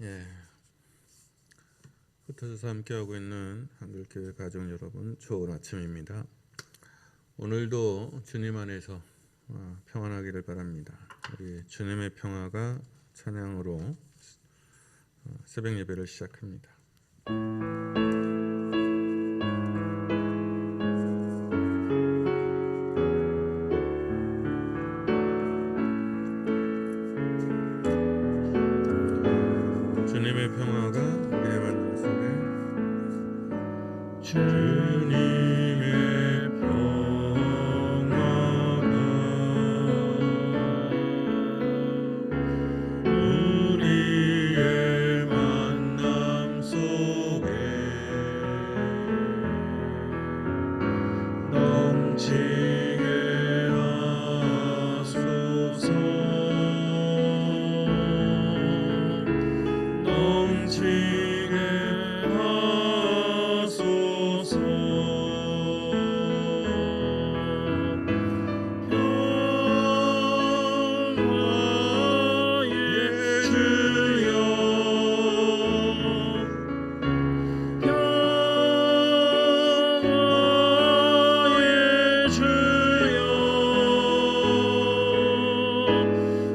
예, 흩어져서 함께하고 있는 한글교회 가족 여러분, 좋은 아침입니다. 오늘도 주님 안에서 평안하기를 바랍니다. 우리 주님의 평화가 찬양으로 새벽 예배를 시작합니다. 주님의 평화가 우리의 만남 속에 주님의 평화가 우리의 만남 속에 넘치게 하소서. 넘치게 하소서. 평화의 주여, 평화의 주여,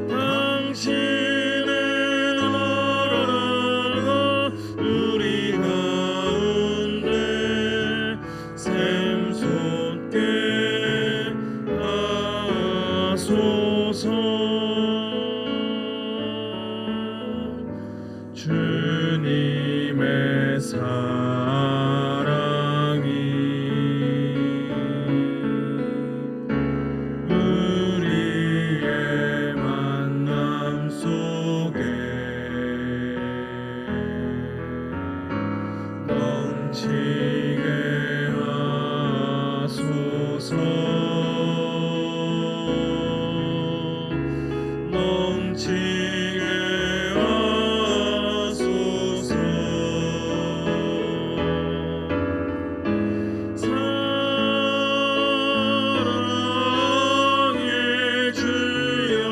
당신의 나라가 우리 가운데 샘솟게 하소서. 주님의 사랑이 우리의 만남 속에 넘치게 하소서. 넘치게 하소서. 사랑의 주여,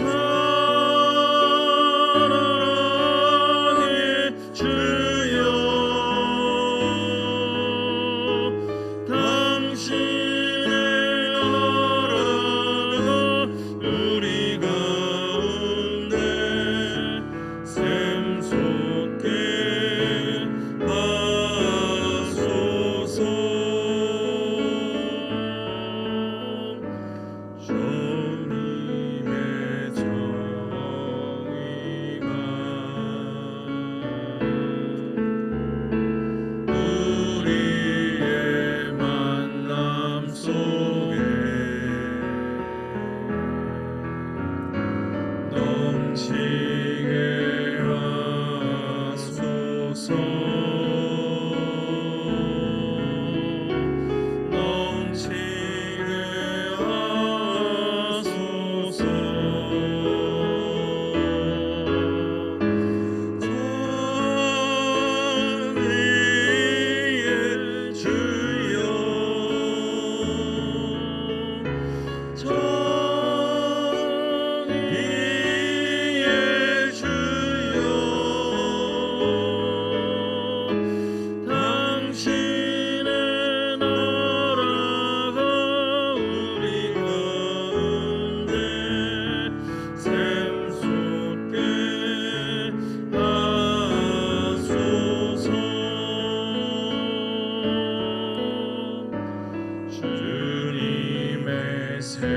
사랑의 주여, 당신의 나라가 우리 가운데 샘솟게 하소서. 주님의 정의가 우리의 만남 속에 넘치게 하소서. 넘치게 하소서. 정의의 주여, 정의의 주여, 당신의 나라가 우리 가운데 샘솟게 하소서. 주님의 생명이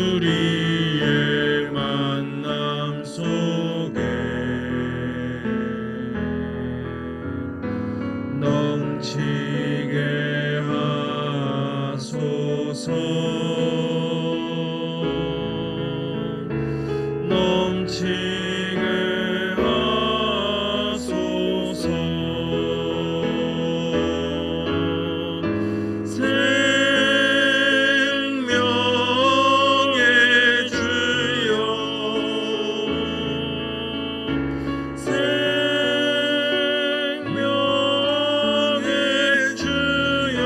우리의 만남 속에 넘치게 하소서. 넘치게 하소서. 생명의 주여, 생명의 주여,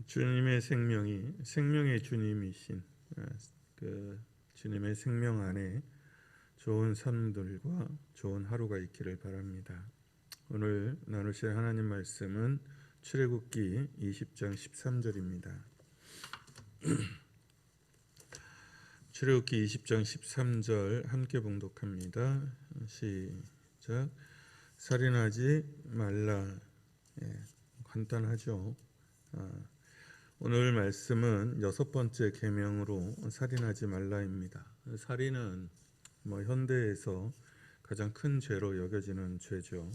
주님의 생명이 생명의 주님이신 그 주님의 생명 안에 좋은 삶들과 좋은 하루가 있기를 바랍니다. 오늘 나누실 하나님 말씀은 출애굽기 20장 13절입니다. 출애굽기 20장 13절 함께 봉독합니다. 시작. 살인하지 말라. 간단하죠. 오늘 말씀은 여섯 번째 계명으로 살인하지 말라입니다. 살인은 현대에서 가장 큰 죄로 여겨지는 죄죠.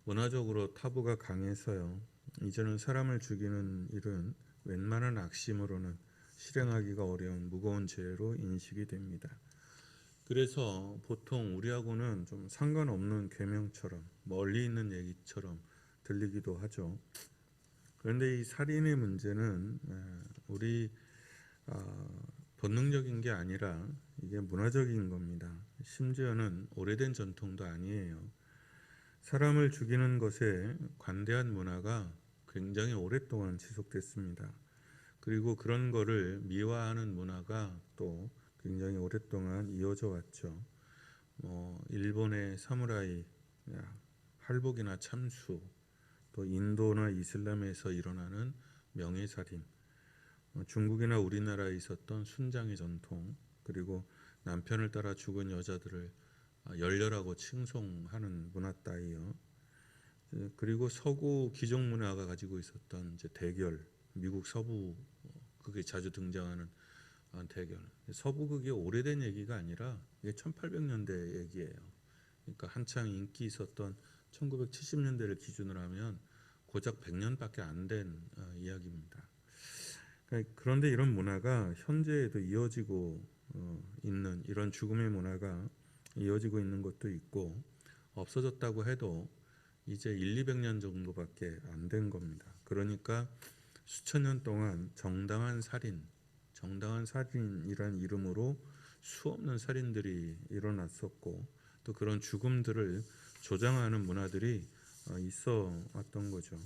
문화적으로 타부가 강해서요. 이제는 사람을 죽이는 일은 웬만한 악심으로는 실행하기가 어려운 무거운 죄로 인식이 됩니다. 그래서 보통 우리하고는 좀 상관없는 계명처럼 멀리 있는 얘기처럼 들리기도 하죠. 그런데 이 살인의 문제는 우리 본능적인 게 아니라 이게 문화적인 겁니다. 심지어는 오래된 전통도 아니에요. 사람을 죽이는 것에 관대한 문화가 굉장히 오랫동안 지속됐습니다. 그리고 그런 거를 미화하는 문화가 또 굉장히 오랫동안 이어져 왔죠. 일본의 사무라이, 할복이나 참수, 또 인도나 이슬람에서 일어나는 명예살인, 중국이나 우리나라에 있었던 순장의 전통, 그리고 남편을 따라 죽은 여자들을 열렬하고 칭송하는 문화 따위요. 그리고 서구 귀족 문화가 가지고 있었던 이제 대결, 미국 서부 극에 자주 등장하는 대결. 서부극이 오래된 얘기가 아니라 이게 1800년대 얘기예요. 그러니까 한창 인기 있었던 1970년대를 기준으로 하면 고작 100년밖에 안 된 이야기입니다. 그런데 이런 문화가 현재에도 이어지고 있는, 이런 죽음의 문화가 이어지고 있는 것도 있고, 없어졌다고 해도 이제 200년 정도밖에 안 된 겁니다. 그러니까 수천 년 동안 정당한 살인이란 이름으로 수없는 살인들이 일어났었고, 또 그런 죽음들을 조장하는 문화들이 있어 왔던 거죠.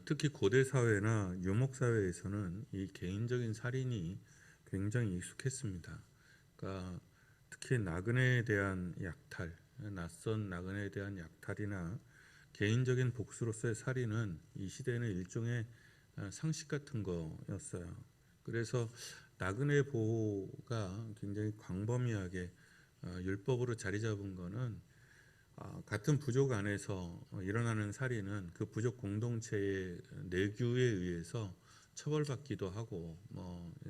특히 고대 사회나 유목 사회에서는 이 개인적인 살인이 굉장히 익숙했습니다. 그러니까 특히 나그네에 대한 약탈, 낯선 나그네에 대한 약탈이나 개인적인 복수로서의 살인은 이 시대에는 일종의 상식 같은 거였어요. 그래서 나그네 보호가 굉장히 광범위하게 율법으로 자리 잡은 거는 같은 부족 안에서 일어나는 살인은 그 부족 공동체의 내규에 의해서 처벌받기도 하고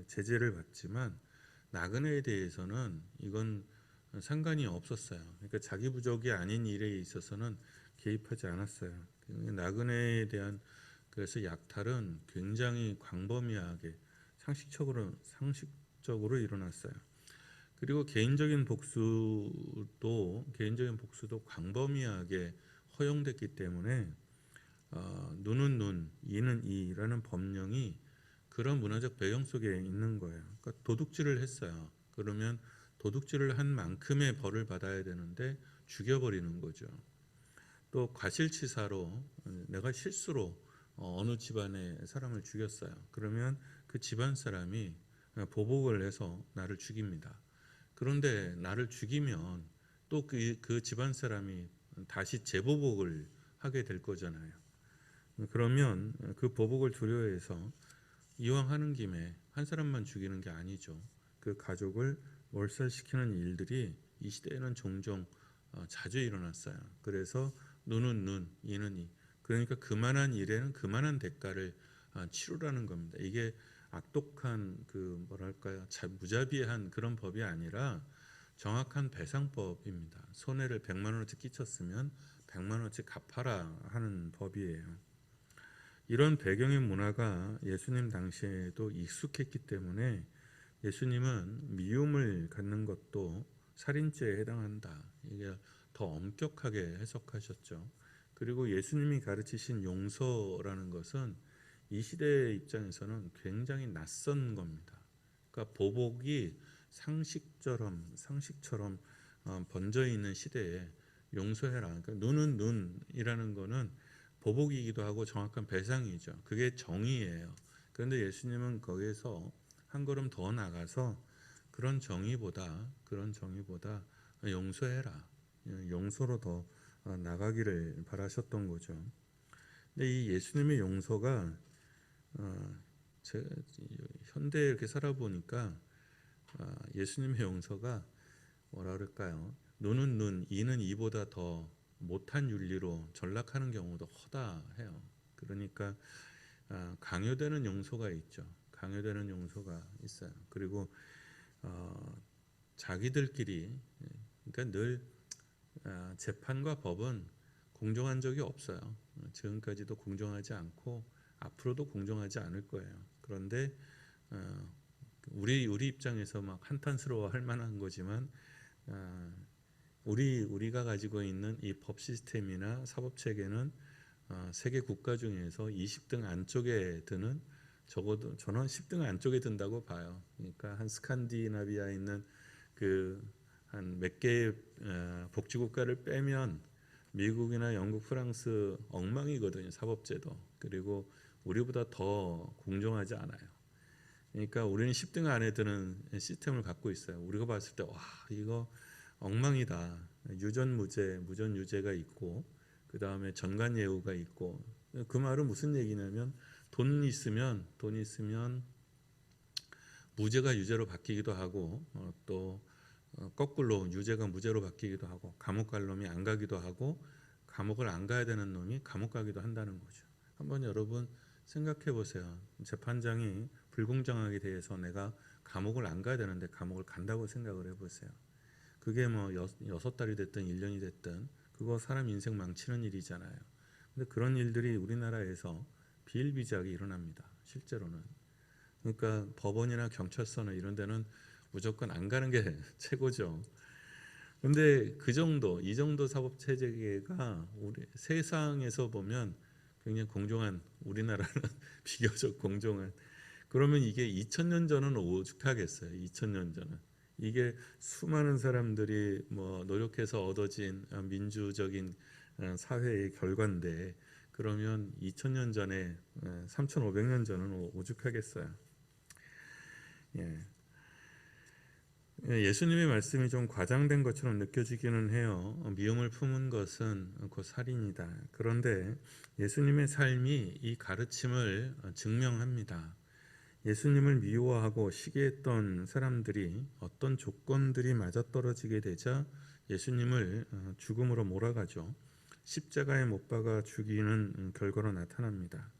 제재를 받지만, 나그네에 대해서는 이건 상관이 없었어요. 그러니까 자기 부족이 아닌 일에 있어서는 개입하지 않았어요. 나그네에 대한 그래서 약탈은 굉장히 광범위하게 상식적으로 일어났어요. 그리고 개인적인 복수도 광범위하게 허용됐기 때문에 눈은 눈, 이는 이라는 법령이 그런 문화적 배경 속에 있는 거예요. 그러니까 도둑질을 했어요. 그러면 도둑질을 한 만큼의 벌을 받아야 되는데 죽여버리는 거죠. 또 과실치사로 내가 실수로 어느 집안의 사람을 죽였어요. 그러면 그 집안 사람이 보복을 해서 나를 죽입니다. 그런데 나를 죽이면 또 그 집안 사람이 다시 재보복을 하게 될 거잖아요. 그러면 그 보복을 두려워해서 이왕 하는 김에 한 사람만 죽이는 게 아니죠. 그 가족을 몰살시키는 일들이 이 시대에는 종종 자주 일어났어요. 그래서 눈은 눈, 이는 이. 그러니까 그만한 일에는 그만한 대가를 치르라는 겁니다. 이게 악독한 무자비한 그런 법이 아니라 정확한 배상법입니다. 손해를 100만 원어치 끼쳤으면 100만 원어치 갚아라 하는 법이에요. 이런 배경의 문화가 예수님 당시에도 익숙했기 때문에 예수님은 미움을 갖는 것도 살인죄에 해당한다, 이게 더 엄격하게 해석하셨죠. 그리고 예수님이 가르치신 용서라는 것은 이 시대의 입장에서는 굉장히 낯선 겁니다. 그러니까 보복이 상식처럼 번져 있는 시대에 용서해라. 그러니까 눈은 눈이라는 거는 보복이기도 하고 정확한 배상이죠. 그게 정의예요. 그런데 예수님은 거기에서 한 걸음 더 나가서 그런 정의보다 용서해라. 용서로 더 나가기를 바라셨던 거죠. 근데 이 예수님의 용서가 제가 현대에 이렇게 살아보니까 예수님의 용서가 뭐라 그럴까요? 눈은 눈, 이는 이보다 더 못한 윤리로 전락하는 경우도 허다해요. 그러니까 강요되는 용서가 있죠. 강요되는 용서가 있어요. 그리고 자기들끼리 그러니까 늘 재판과 법은 공정한 적이 없어요. 지금까지도 공정하지 않고 앞으로도 공정하지 않을 거예요. 그런데 우리 입장에서 막 한탄스러워 할 만한 거지만 우리가 가지고 있는 이 법 시스템이나 사법 체계는 세계 국가 중에서 20등 안쪽에 드는 적어도 저는 10등 안쪽에 든다고 봐요. 그러니까 한 스칸디나비아에 있는 그 한 몇 개의 복지국가를 빼면 미국이나 영국, 프랑스 엉망이거든요. 사법제도. 그리고 우리보다 더 공정하지 않아요. 그러니까 우리는 10등 안에 드는 시스템을 갖고 있어요. 우리가 봤을 때 와 이거 엉망이다. 유전무죄, 무전유죄가 있고 그 다음에 전관예우가 있고 그 말은 무슨 얘기냐면 돈이 있으면 무죄가 유죄로 바뀌기도 하고 또 거꾸로 유죄가 무죄로 바뀌기도 하고 감옥 갈 놈이 안 가기도 하고 감옥을 안 가야 되는 놈이 감옥 가기도 한다는 거죠. 한번 여러분 생각해 보세요. 재판장이 불공정하게 대해서 내가 감옥을 안 가야 되는데 감옥을 간다고 생각을 해보세요. 그게 뭐 6달이 됐든 1년이 됐든 그거 사람 인생 망치는 일이잖아요. 근데 그런 일들이 우리나라에서 비일비재하게 일어납니다. 실제로는. 그러니까 법원이나 경찰서나 이런 데는 무조건 안 가는 게 최고죠. 근데 이 정도 사법 체계가 우리 세상에서 보면 굉장히 공정한 우리나라는 비교적 공정한 그러면 이게 2000년 전은 오죽하겠어요. 2000년 전은 이게 수많은 사람들이 뭐 노력해서 얻어진 민주적인 사회의 결과인데 그러면 2000년 전에 3500년 전은 오죽하겠어요. 예. 예수님의 말씀이 좀 과장된 것처럼 느껴지기는 해요. 미움을 품은 것은 곧 살인이다. 그런데 예수님의 삶이 이 가르침을 증명합니다. 예수님을 미워하고 시기했던 사람들이 어떤 조건들이 맞아떨어지게 되자 예수님을 죽음으로 몰아가죠. 십자가에 못 박아 죽이는 결과로 나타납니다.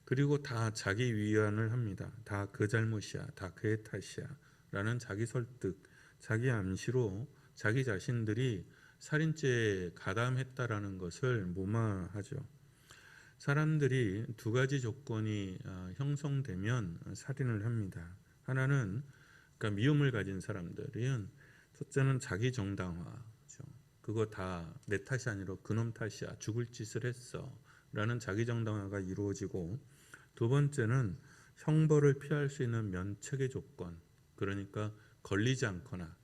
그리고 다 자기 위안을 합니다. 다 그 잘못이야, 다 그의 탓이야 라는 자기 설득, 자기 암시로 자기 자신들이 살인죄에 가담했다라는 것을 무마하죠. 사람들이 두 가지 조건이 형성되면 살인을 합니다. 하나는 그러니까 미움을 가진 사람들은 첫째는 자기 정당화죠. 그거 다 내 탓이 아니라 그놈 탓이야. 죽을 짓을 했어. 라는 자기 정당화가 이루어지고 두 번째는 형벌을 피할 수 있는 면책의 조건. 그러니까 걸리지 않거나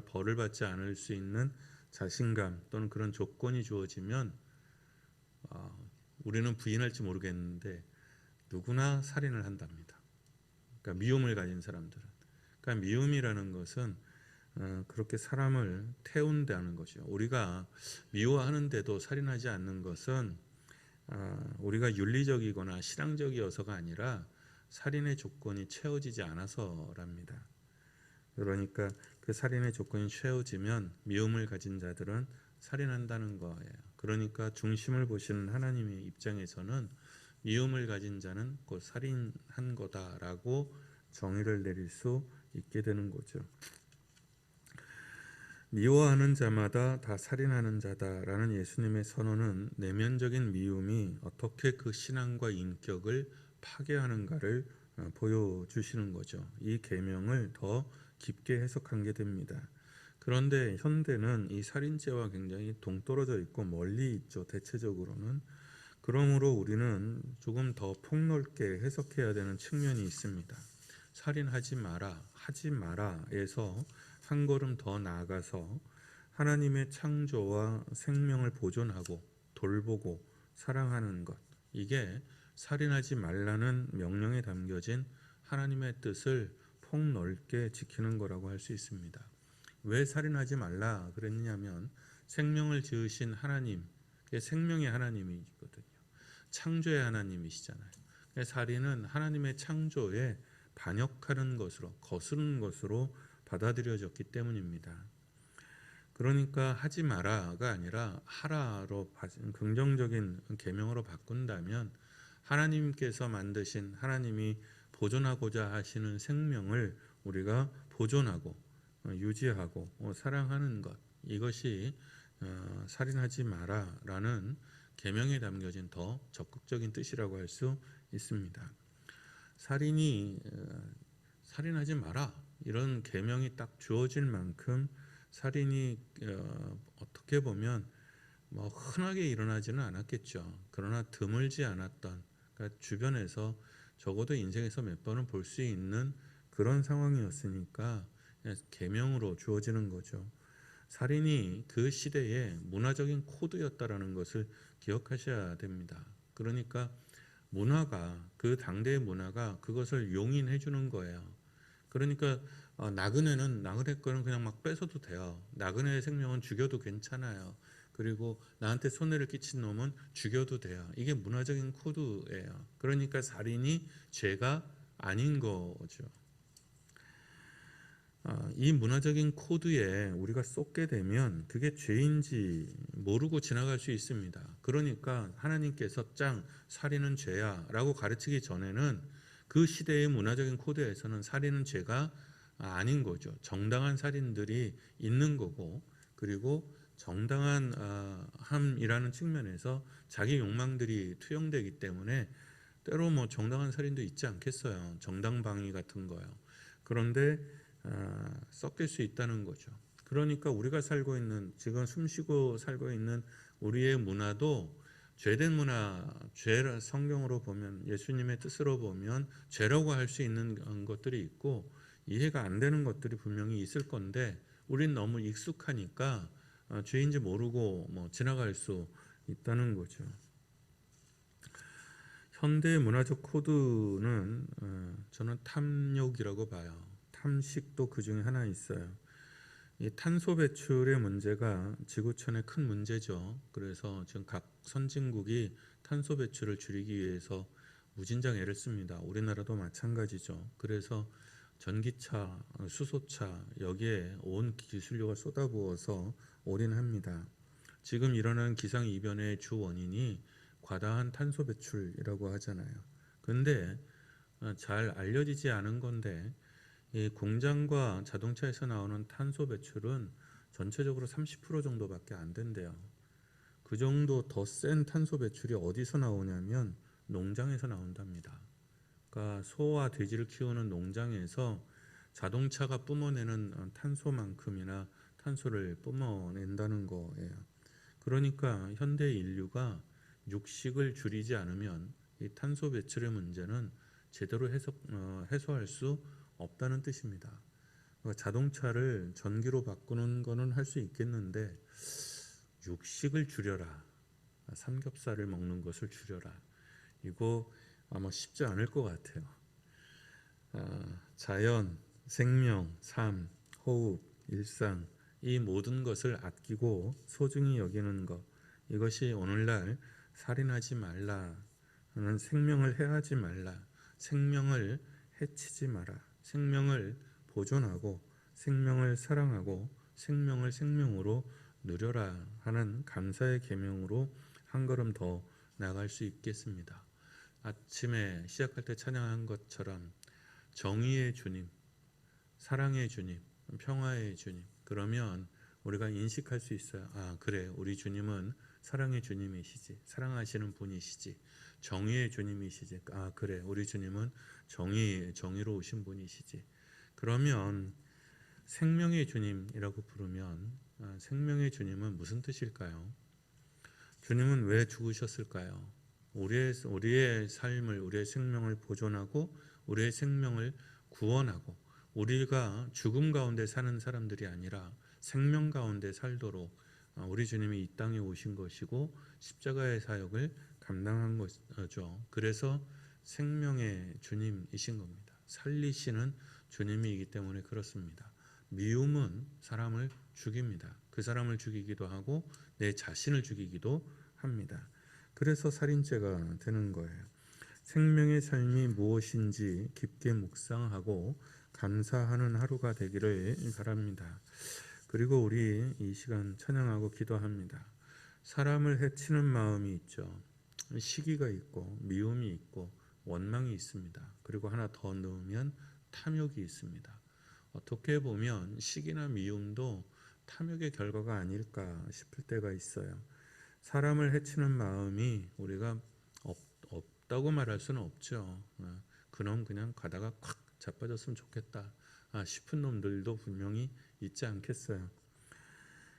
벌을 받지 않을 수 있는 자신감 또는 그런 조건이 주어지면 우리는 부인할지 모르겠는데 누구나 살인을 한답니다. 그러니까 미움을 가진 사람들은. 그러니까 미움이라는 것은 그렇게 사람을 태운다는 것이죠. 우리가 미워하는데도 살인하지 않는 것은 우리가 윤리적이거나 신앙적이어서가 아니라 살인의 조건이 채워지지 않아서랍니다. 그러니까 그 살인의 조건이 채워지면 미움을 가진 자들은 살인한다는 거예요. 그러니까 중심을 보시는 하나님의 입장에서는 미움을 가진 자는 곧 살인한 거다라고 정의를 내릴 수 있게 되는 거죠. 미워하는 자마다 다 살인하는 자다라는 예수님의 선언은 내면적인 미움이 어떻게 그 신앙과 인격을 파괴하는가를 보여주시는 거죠. 이 계명을 더 깊게 해석한 게 됩니다. 그런데 현대는 이 살인죄와 굉장히 동떨어져 있고 멀리 있죠. 대체적으로는. 그러므로 우리는 조금 더 폭넓게 해석해야 되는 측면이 있습니다. 살인하지 마라, 하지 마라에서 한 걸음 더 나아가서 하나님의 창조와 생명을 보존하고 돌보고 사랑하는 것, 이게 살인하지 말라는 명령에 담겨진 하나님의 뜻을 폭넓게 지키는 거라고 할 수 있습니다. 왜 살인하지 말라 그랬냐면 생명을 지으신 하나님, 생명의 하나님이거든요. 창조의 하나님이시잖아요. 살인은 하나님의 창조에 반역하는 것으로, 거스르는 것으로 받아들여졌기 때문입니다. 그러니까 하지 마라가 아니라 하라로 긍정적인 계명으로 바꾼다면 하나님께서 만드신, 하나님이 보존하고자 하시는 생명을 우리가 보존하고 유지하고 사랑하는 것, 이것이 살인하지 마라라는 계명에 담겨진 더 적극적인 뜻이라고 할 수 있습니다. 살인하지 마라 이런 계명이 딱 주어질 만큼 살인이 어떻게 보면 뭐 흔하게 일어나지는 않았겠죠. 그러나 드물지 않았던, 그러니까 주변에서 적어도 인생에서 몇 번은 볼 수 있는 그런 상황이었으니까 계명으로 주어지는 거죠. 살인이 그 시대의 문화적인 코드였다라는 것을 기억하셔야 됩니다. 그러니까 문화가, 그 당대의 문화가 그것을 용인해 주는 거예요. 그러니까 나그네 거는 그냥 막 뺏어도 돼요. 나그네의 생명은 죽여도 괜찮아요. 그리고 나한테 손해를 끼친 놈은 죽여도 돼요. 이게 문화적인 코드예요. 그러니까 살인이 죄가 아닌 거죠. 이 문화적인 코드에 우리가 쏟게 되면 그게 죄인지 모르고 지나갈 수 있습니다. 그러니까 하나님께서 살인은 죄야 라고 가르치기 전에는 그 시대의 문화적인 코드에서는 살인은 죄가 아닌 거죠. 정당한 살인들이 있는 거고, 그리고 정당한 함이라는 측면에서 자기 욕망들이 투영되기 때문에 때로 뭐 정당한 살인도 있지 않겠어요. 정당방위 같은 거요. 그런데 섞일 수 있다는 거죠. 그러니까 우리가 살고 있는, 지금 숨쉬고 살고 있는 우리의 문화도 죄된 문화, 성경으로 보면, 예수님의 뜻으로 보면 죄라고 할 수 있는 것들이 있고 이해가 안 되는 것들이 분명히 있을 건데 우린 너무 익숙하니까 죄인지 모르고 뭐 지나갈 수 있다는 거죠. 현대 문화적 코드는 저는 탐욕이라고 봐요. 탐식도 그 중에 하나 있어요. 이 탄소 배출의 문제가 지구촌의 큰 문제죠. 그래서 지금 각 선진국이 탄소 배출을 줄이기 위해서 무진장 애를 씁니다. 우리나라도 마찬가지죠. 그래서 전기차, 수소차 여기에 온 기술력을 쏟아부어서 올인합니다. 지금 일어나는 기상이변의 주 원인이 과다한 탄소 배출이라고 하잖아요. 근데 잘 알려지지 않은 건데 이 공장과 자동차에서 나오는 탄소 배출은 전체적으로 30% 정도밖에 안 된대요. 그 정도 더 센 탄소 배출이 어디서 나오냐면 농장에서 나온답니다. 그러니까 소와 돼지를 키우는 농장에서 자동차가 뿜어내는 탄소만큼이나 탄소를 뿜어낸다는 거예요. 그러니까 현대 인류가 육식을 줄이지 않으면 이 탄소 배출의 문제는 제대로 해소할 수 없다는 뜻입니다. 자동차를 전기로 바꾸는 거는 할 수 있겠는데 육식을 줄여라, 삼겹살을 먹는 것을 줄여라, 이거 아마 쉽지 않을 것 같아요. 자연, 생명, 삶, 호흡, 일상, 이 모든 것을 아끼고 소중히 여기는 것, 이것이 오늘날 살인하지 말라, 생명을 해하지 말라, 생명을 해치지 마라, 생명을 보존하고 생명을 사랑하고 생명을 생명으로 누려라 하는 감사의 계명으로 한 걸음 더 나아갈 수 있겠습니다. 아침에 시작할 때 찬양한 것처럼 정의의 주님, 사랑의 주님, 평화의 주님, 그러면 우리가 인식할 수 있어요. 그래, 우리 주님은 사랑의 주님이시지, 사랑하시는 분이시지, 정의의 주님이시지, 그래, 우리 주님은 정의로우신 분이시지. 그러면 생명의 주님이라고 부르면 생명의 주님은 무슨 뜻일까요? 주님은 왜 죽으셨을까요? 우리의 삶을, 우리의 생명을 보존하고 우리의 생명을 구원하고 우리가 죽음 가운데 사는 사람들이 아니라 생명 가운데 살도록 우리 주님이 이 땅에 오신 것이고 십자가의 사역을 감당한 거죠. 그래서 생명의 주님이신 겁니다. 살리시는 주님이기 때문에 그렇습니다. 미움은 사람을 죽입니다. 그 사람을 죽이기도 하고 내 자신을 죽이기도 합니다. 그래서 살인죄가 되는 거예요. 생명의 삶이 무엇인지 깊게 묵상하고 감사하는 하루가 되기를 바랍니다. 그리고 우리 이 시간 찬양하고 기도합니다. 사람을 해치는 마음이 있죠. 시기가 있고 미움이 있고 원망이 있습니다. 그리고 하나 더 넣으면 탐욕이 있습니다. 어떻게 보면 시기나 미움도 탐욕의 결과가 아닐까 싶을 때가 있어요. 사람을 해치는 마음이 우리가 없다고 말할 수는 없죠. 그놈 그냥 가다가 콱 자빠졌으면 좋겠다 싶은 놈들도 분명히 있지 않겠어요.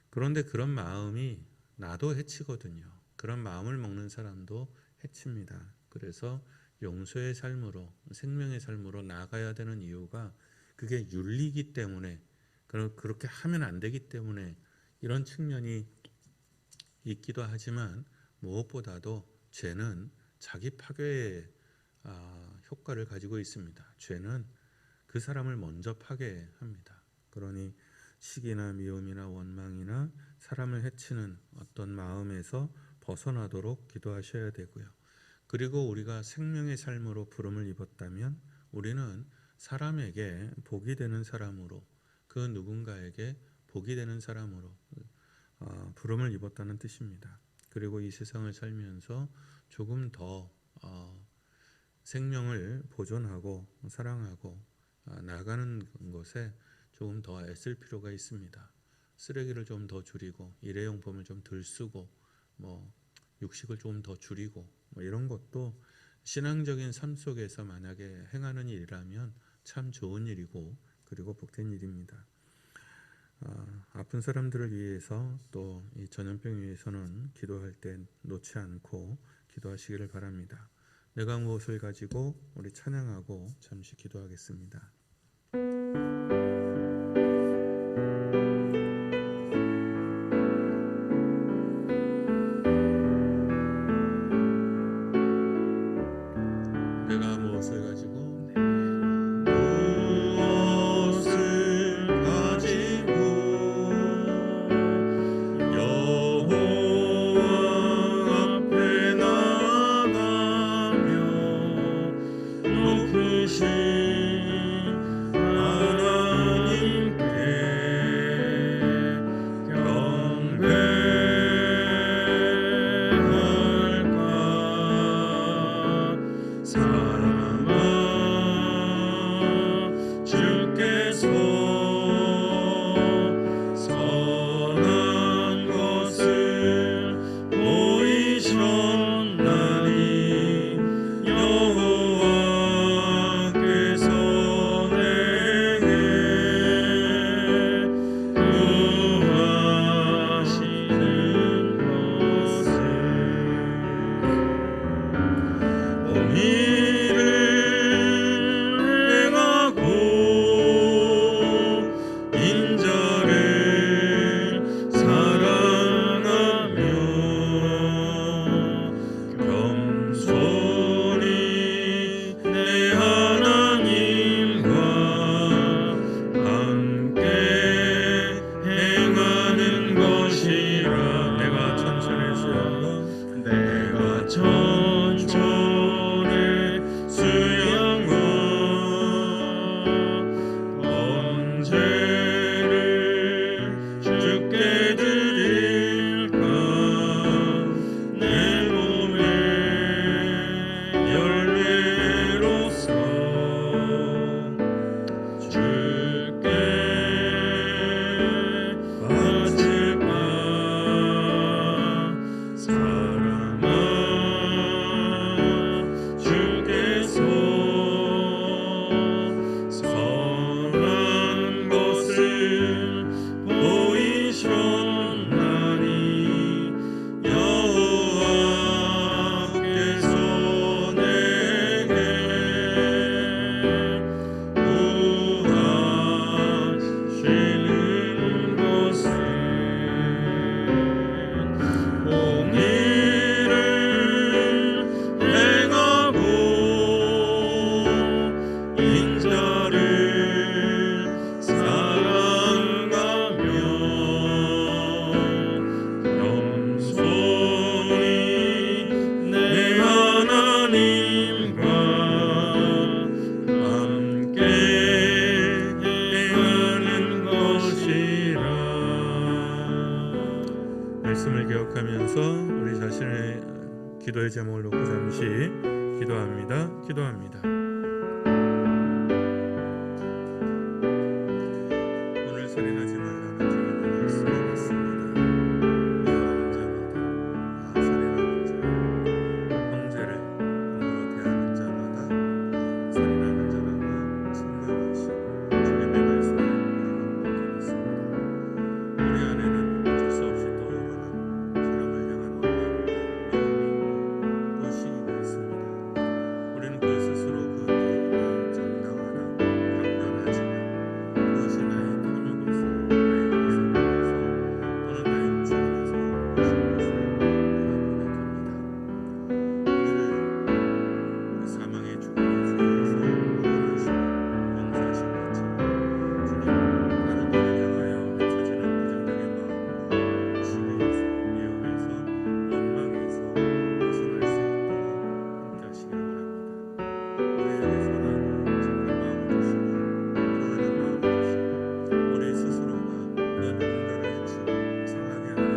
그런데 그런 마음이 나도 해치거든요. 그런 마음을 먹는 사람도 해칩니다. 그래서 용서의 삶으로, 생명의 삶으로 나아가야 되는 이유가 그게 윤리이기 때문에, 그렇게 하면 안 되기 때문에 이런 측면이 있기도 하지만, 무엇보다도 죄는 자기 파괴의 효과를 가지고 있습니다. 죄는 그 사람을 먼저 파괴합니다. 그러니 시기나 미움이나 원망이나 사람을 해치는 어떤 마음에서 벗어나도록 기도하셔야 되고요. 그리고 우리가 생명의 삶으로 부름을 입었다면 우리는 사람에게 복이 되는 사람으로, 그 누군가에게 복이 되는 사람으로 부름을 입었다는 뜻입니다. 그리고 이 세상을 살면서 조금 더 생명을 보존하고 사랑하고 나가는 것에 조금 더 애쓸 필요가 있습니다. 쓰레기를 좀 더 줄이고 일회용품을 좀 덜 쓰고 육식을 좀 더 줄이고 이런 것도 신앙적인 삶 속에서 만약에 행하는 일이라면 참 좋은 일이고 그리고 복된 일입니다. 아픈 사람들을 위해서 또 이 전염병 위해서는 기도할 때 놓지 않고 기도하시기를 바랍니다. 내가 무엇을 가지고 우리 찬양하고 잠시 기도하겠습니다. 내가 무엇을 가지고 사랑아 기도의 제목을 놓고 잠시 기도합니다. 오늘 살인하지 말라는 주님의 말씀이 맞습니다. 미워하는 자마다 살인하는 자, 형제를 함부로 대하는 자마다 살인하는 자라고 책망하시고 주님의 말씀을 우리가 맡겨놨습니다. 우리 안에는 어쩔 수 없이 떠오르는 사람을 향한 원망과 미움이 또 시기가 있습니다. 우리는 그 스스로 그 미움이 정당하나 강변하지만 그것이 나의 탐욕에서, 나의 어리석음에서 또는 나의 죽음에서 온 것인 것을 우리가 고백합니다. 우리를 그 사망의 죽음의 죄에서 구원하시고 용서하신 것처럼 주님, 다른 이를 향하여 헤쳐지는 부정적인 마음과 시기에서, 미움에서, 원망에서 벗어날 수 있도록 함께 하시기를 원합니다. 우리에게 선하고 착한 마음을 주시고 사랑하는 마음을 주시고 우리 스스로가 그 누군가를 해치고 상하게 하는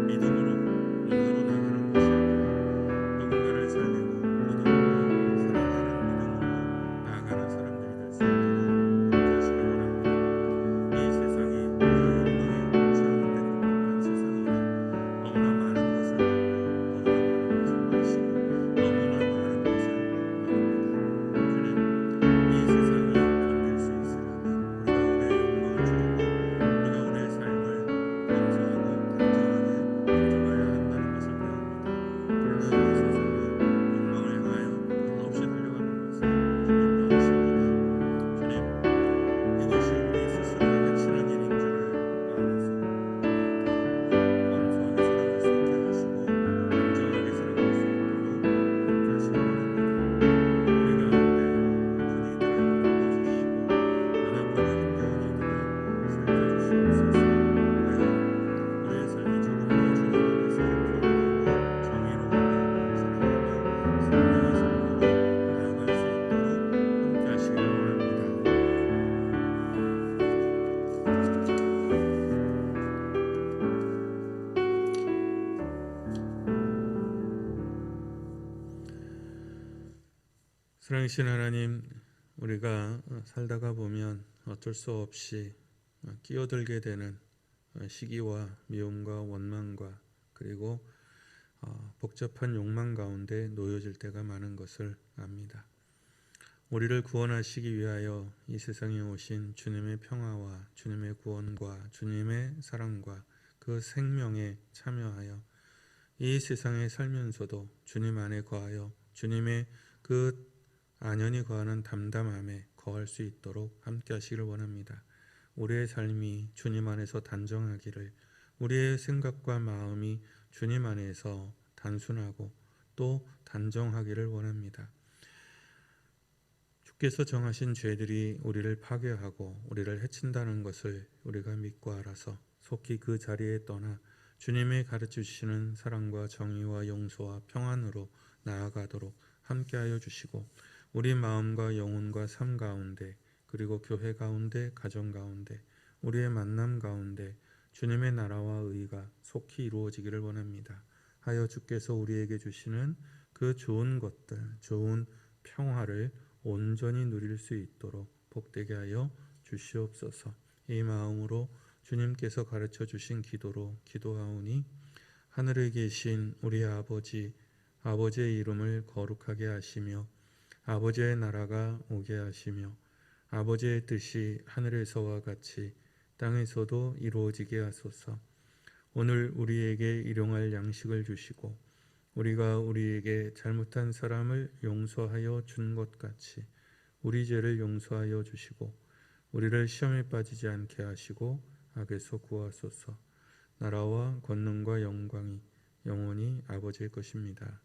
믿음으로 나가는 것이 아니라 누군가를 살리고 거듭고 사랑하는 믿음으로 나아가는 사람들이 될 수 있도록 함께 하시기를 원합니다. 이 세상이 그 욕망에 채우는데 급급한 세상이라 너무나 많은 것을 먹고 너무나 많은 것을 마시고 너무나 많은 것을 원합니다. 주님, 이 세상이 견딜 수 있으려면 우리가 우리의 욕망을 줄이고 우리가 우리의 삶을 감사하고 단정하게 가져가야 한다는 것을 배웁니다. 그러나 이 세상이 욕망을 향하여 끝없이 달려가는 것을 주님도 아십니다. 주님, 이것이 우리 스스로를 해치는 일인 줄을 알아서 더 검소하게 살아갈 수 있게 하시고 단정하게 살아갈 수 있도록 함께 하시기 원합니다. 우리 가운데 아픈 이들을 돌보주시고 연약하고 힘겨운 이들을 살펴주시옵소서. 하여 우리의 삶이 조금 더 주님 안에서 평안하고 정의로우며 사랑하며 생명의 삶으로 나아갈 수 있도록 함께 하시기를 원합니다. 사랑하신 하나님, 우리가 살다가 보면 어쩔 수 없이 끼어들게 되는 시기와 미움과 원망과 그리고 복잡한 욕망 가운데 놓여질 때가 많은 것을 압니다. 우리를 구원하시기 위하여 이 세상에 오신 주님의 평화와 주님의 구원과 주님의 사랑과 그 생명에 참여하여 이 세상에 살면서도 주님 안에 거하여 주님의 그 안연히 거하는 담담함에 거할 수 있도록 함께 하시기를 원합니다. 우리의 삶이 주님 안에서 단정하기를, 우리의 생각과 마음이 주님 안에서 단순하고 또 단정하기를 원합니다. 주께서 정하신 죄들이 우리를 파괴하고 우리를 해친다는 것을 우리가 믿고 알아서 속히 그 자리에 떠나 주님의 가르치시는 사랑과 정의와 용서와 평안으로 나아가도록 함께하여 주시고 우리 마음과 영혼과 삶 가운데 그리고 교회 가운데 가정 가운데 우리의 만남 가운데 주님의 나라와 의가 속히 이루어지기를 원합니다. 하여 주께서 우리에게 주시는 그 좋은 것들, 좋은 평화를 온전히 누릴 수 있도록 복되게 하여 주시옵소서. 이 마음으로 주님께서 가르쳐 주신 기도로 기도하오니 하늘에 계신 우리 아버지, 아버지의 이름을 거룩하게 하시며 아버지의 나라가 오게 하시며 아버지의 뜻이 하늘에서와 같이 땅에서도 이루어지게 하소서. 오늘 우리에게 일용할 양식을 주시고 우리가 우리에게 잘못한 사람을 용서하여 준 것 같이 우리 죄를 용서하여 주시고 우리를 시험에 빠지지 않게 하시고 악에서 구하소서. 나라와 권능과 영광이 영원히 아버지의 것입니다.